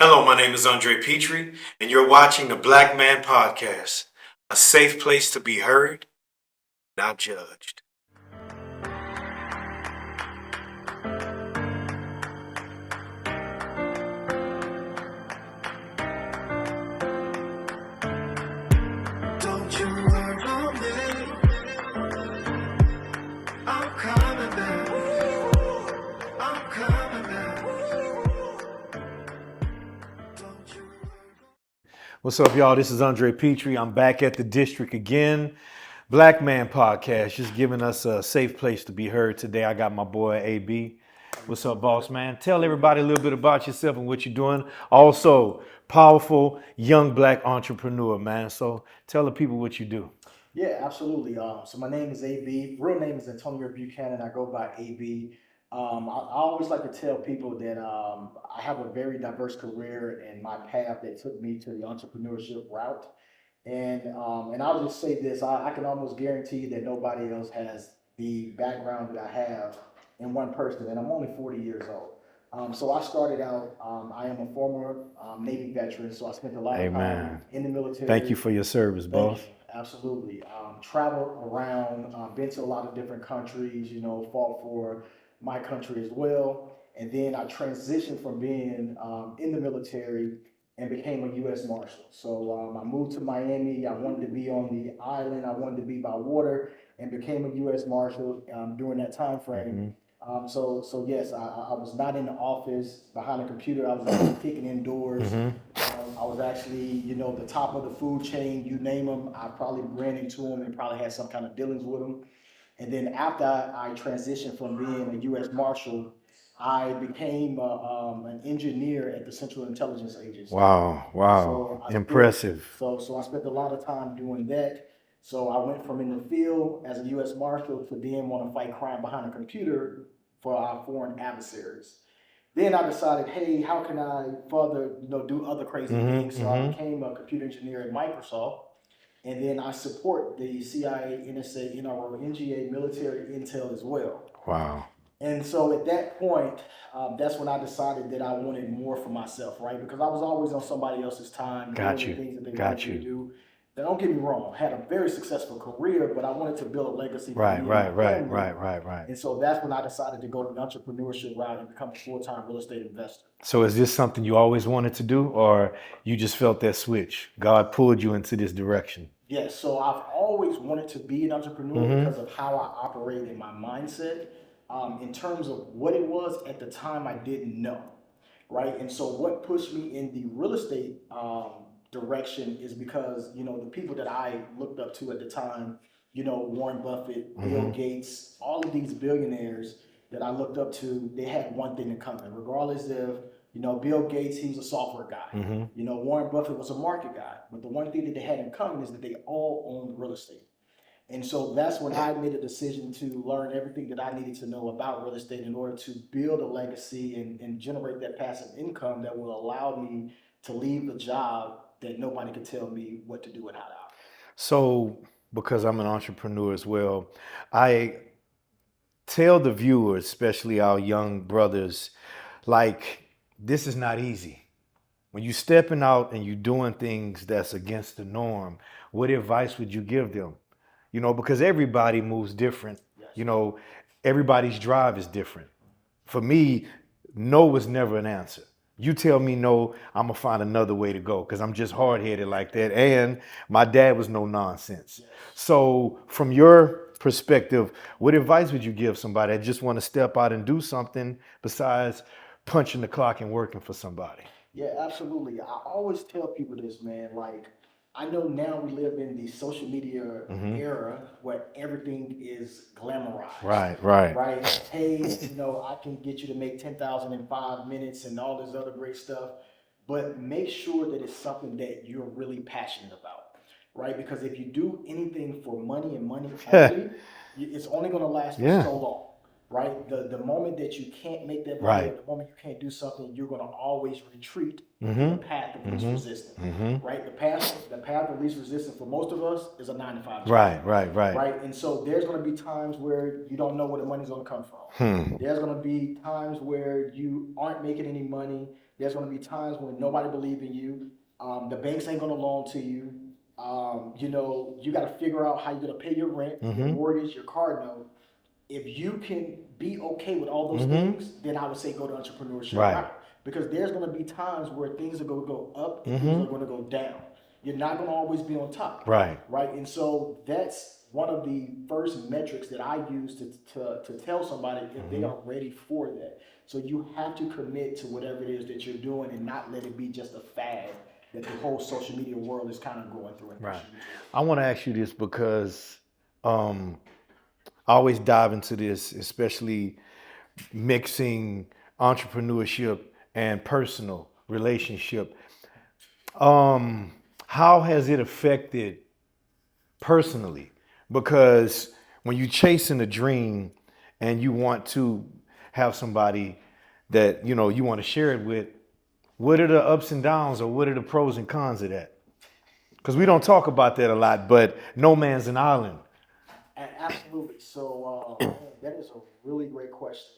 Hello, my name is Andre Petrie, and you're watching the Black Man Podcast, a safe place to be heard, not judged. Don't you worry about me. I'm coming back. I'm coming back. Don't you worry. What's up, y'all? This is Andre Petrie. I'm back at the district again. Black Man Podcast, just giving us a safe place to be heard today. I got my boy AB. What's up, boss man? Tell everybody a little bit about yourself and what you're doing. Also, powerful young black entrepreneur, man. So tell the people what you do. Yeah, absolutely. So my name is AB. Real name is Antonio Buchanan. I go by AB. I always like to tell people that I have a very diverse career and my path that took me to the entrepreneurship route. And I'll just say this: I can almost guarantee you that nobody else has the background that I have in one person. And I'm only 40 years old. So I started out. I am a former Navy veteran, so I spent a lot of Amen. time in the military. Thank you for your service, Thank boss. you. Absolutely. Traveled around, been to a lot of different countries, fought for my country as well. And then I transitioned from being in the military and became a U.S. Marshal. So I moved to Miami. I wanted to be on the island. I wanted to be by water and became a U.S. Marshal during that time frame. So yes, I was not in the office behind a computer. I was actually kicking indoors. I was actually, the top of the food chain, you name them. I probably ran into them and probably had some kind of dealings with them. And then after I transitioned from being a U.S. Marshal, I became an engineer at the Central Intelligence Agency. Wow, So I impressive. So I spent a lot of time doing that. So I went from in the field as a U.S. Marshal to then want to fight crime behind a computer for our foreign adversaries. Then I decided, hey, how can I further, do other crazy things? So I became a computer engineer at Microsoft. And then I support the CIA, NSA, NRO, NGA, military intel as well. Wow. And so at that point, that's when I decided that I wanted more for myself, right? Because I was always on somebody else's time, Got doing you. the things that they Got wanted me you. to do. Now, don't get me wrong, I had a very successful career, but I wanted to build a legacy for me Right, and right, my right, family. right. And so that's when I decided to go to the entrepreneurship route and become a full-time real estate investor. So is this something you always wanted to do, or you just felt that switch? God pulled you into this direction. Yes, so I've always wanted to be an entrepreneur because of how I operate in my mindset. In terms of what it was at the time, I didn't know, right? And so what pushed me in the real estate direction is because, the people that I looked up to at the time, Warren Buffett, Bill Gates, all of these billionaires that I looked up to, they had one thing in common, regardless of, Bill Gates, he was a software guy. Warren Buffett was a market guy. But the one thing that they had in common is that they all owned real estate. And so that's when I made a decision to learn everything that I needed to know about real estate in order to build a legacy and generate that passive income that will allow me to leave the job that nobody could tell me what to do and how to operate. So, because I'm an entrepreneur as well, I tell the viewers, especially our young brothers, like, this is not easy. When you stepping out and you doing things that's against the norm, what advice would you give them? Because everybody moves different. Yes. Everybody's drive is different. For me, no was never an answer. You tell me no, I'm gonna find another way to go because I'm just hard headed like that. And my dad was no nonsense. So, from your perspective, what advice would you give somebody that just want to step out and do something besides punching the clock and working for somebody? Yeah, absolutely. I always tell people this, man. Like, I know now we live in the social media era where everything is glamorized. Right. Right? Hey, I can get you to make 10,000 in 5 minutes and all this other great stuff. But make sure that it's something that you're really passionate about, right? Because if you do anything for money and money only, it's only going to last for Yeah. so long, right? The moment that you can't make that money, Right. the moment you can't do something, you're going to always retreat to the path of least resistance, right? The path of least resistance for most of us is a 9 to 5 job. Right. And so there's going to be times where you don't know where the money's going to come from. There's going to be times where you aren't making any money. There's going to be times when nobody believes in you. The banks ain't going to loan to you. You know, you got to figure out how you're going to pay your rent, your mortgage, your car note. If you can be okay with all those things, then I would say go to entrepreneurship. Right. Because there's going to be times where things are going to go up and things are going to go down. You're not going to always be on top. Right. Right. And so that's one of the first metrics that I use to tell somebody if they are ready for that. So you have to commit to whatever it is that you're doing and not let it be just a fad that the whole social media world is kind of going through. Right. I want to ask you this because I always dive into this, especially mixing entrepreneurship and personal relationship. How has it affected personally? Because when you're chasing a dream and you want to have somebody that, you know, you want to share it with, what are the ups and downs or what are the pros and cons of that? Because we don't talk about that a lot, but no man's an island. Absolutely. So that is a really great question.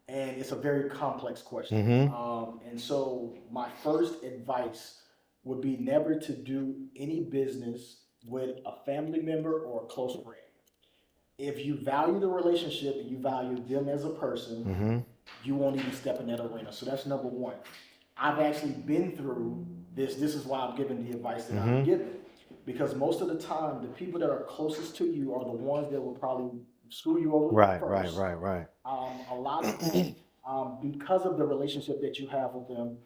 And it's a very complex question. And so my first advice would be never to do any business with a family member or a close friend. If you value the relationship and you value them as a person, you won't even step in that arena. So that's number one. I've actually been through this. This is why I'm giving the advice that I'm giving. Because most of the time, the people that are closest to you are the ones that will probably screw you over first. Right. A lot of people, because of the relationship that you have with them,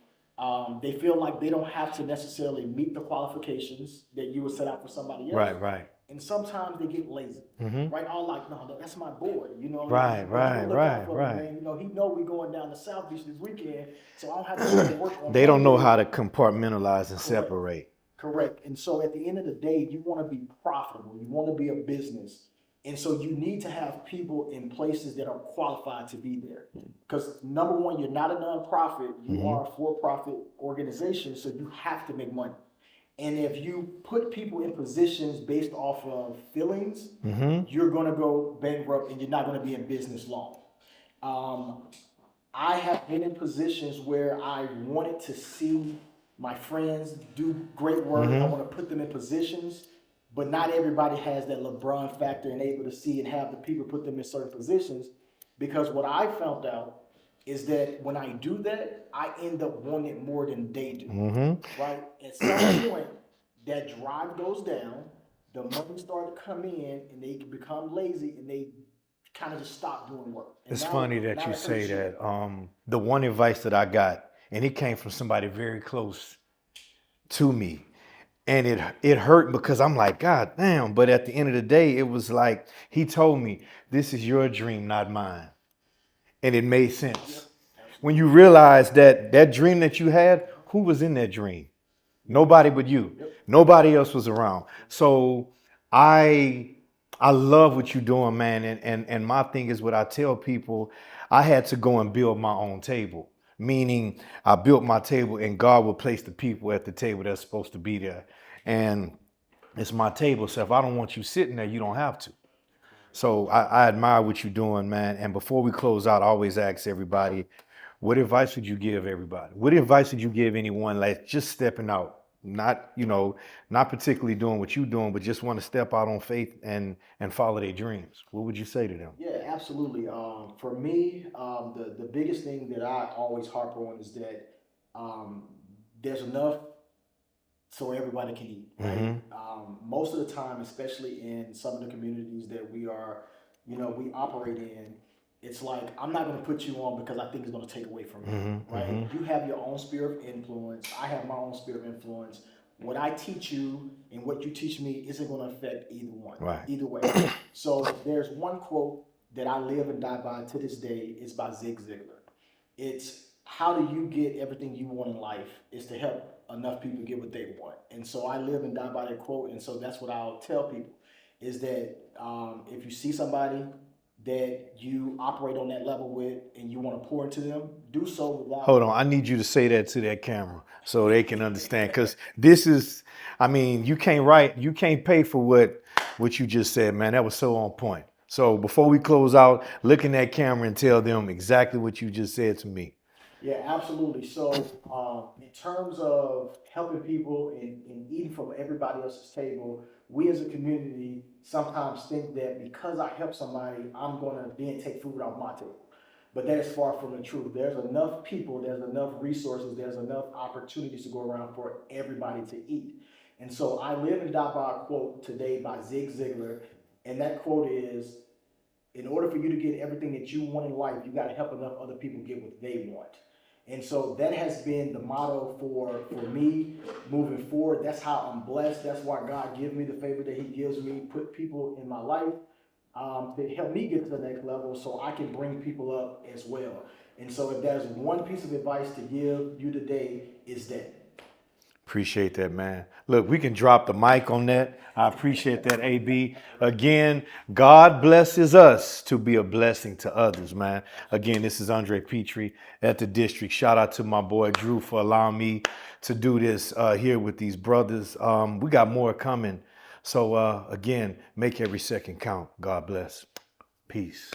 they feel like they don't have to necessarily meet the qualifications that you would set out for somebody else. Right. And sometimes they get lazy, right? All like, no, that's my boy, you know. Right. Man. You know, he know we going down to South Beach this weekend, so I don't have to work on. They don't know how to compartmentalize and separate. Correct. And so at the end of the day, you want to be profitable. You want to be a business. And so you need to have people in places that are qualified to be there. Because number one, you're not a nonprofit. You are a for-profit organization, so you have to make money. And if you put people in positions based off of feelings, you're going to go bankrupt and you're not going to be in business long. I have been in positions where I wanted to see my friends do great work. I want to put them in positions, but not everybody has that LeBron factor and able to see and have the people put them in certain positions. Because what I found out is that when I do that, I end up wanting it more than they do. Right? At some point, that drive goes down, the money starts to come in, and they can become lazy, and they kind of just stop doing work. And it's funny that you say that. The one advice that I got, and it came from somebody very close to me, and it hurt because I'm like, God damn. But at the end of the day, it was like he told me, this is your dream, not mine. And it made sense. When you realize that dream that you had, who was in that dream? Nobody but you. Nobody else was around. So I love what you're doing, man. And my thing is what I tell people, I had to go and build my own table. Meaning I built my table and God will place the people at the table that's supposed to be there. And it's my table. So if I don't want you sitting there, you don't have to. So I admire what you're doing, man. And before we close out, I always ask everybody, what advice would you give everybody? What advice would you give anyone like just stepping out? Not, not particularly doing what you're doing, but just want to step out on faith and follow their dreams. What would you say to them? Yeah, absolutely. For me, the biggest thing that I always harp on is that there's enough so everybody can eat. Right? Most of the time, especially in some of the communities that we are, we operate in, it's like, I'm not going to put you on because I think it's going to take away from you, right? You have your own sphere of influence. I have my own sphere of influence. What I teach you and what you teach me isn't going to affect either one, either way. So there's one quote that I live and die by to this day. It's by Zig Ziglar. It's, how do you get everything you want in life is to help enough people get what they want. And so I live and die by that quote. And so that's what I'll tell people is that if you see somebody that you operate on that level with and you want to pour into them, do so without... Hold on, I need you to say that to that camera so they can understand. Because this is, you can't pay for what you just said, man. That was so on point. So before we close out, look in that camera and tell them exactly what you just said to me. Yeah, absolutely. So, in terms of helping people and eating from everybody else's table, we as a community sometimes think that because I help somebody, I'm going to then take food off my table. But that is far from the truth. There's enough people, there's enough resources, there's enough opportunities to go around for everybody to eat. And so I live and die by a quote today by Zig Ziglar. And that quote is, in order for you to get everything that you want in life, you got to help enough other people get what they want. And so that has been the motto for me moving forward. That's how I'm blessed. That's why God gives me the favor that He gives me, put people in my life to help me get to the next level so I can bring people up as well. And so if there's one piece of advice to give you today, is that. Appreciate that, man. Look, we can drop the mic on that. I appreciate that, AB. Again, God blesses us to be a blessing to others, man. Again, this is Andre Petrie at the district. Shout out to my boy Drew for allowing me to do this here with these brothers. We got more coming. So again, make every second count. God bless. Peace.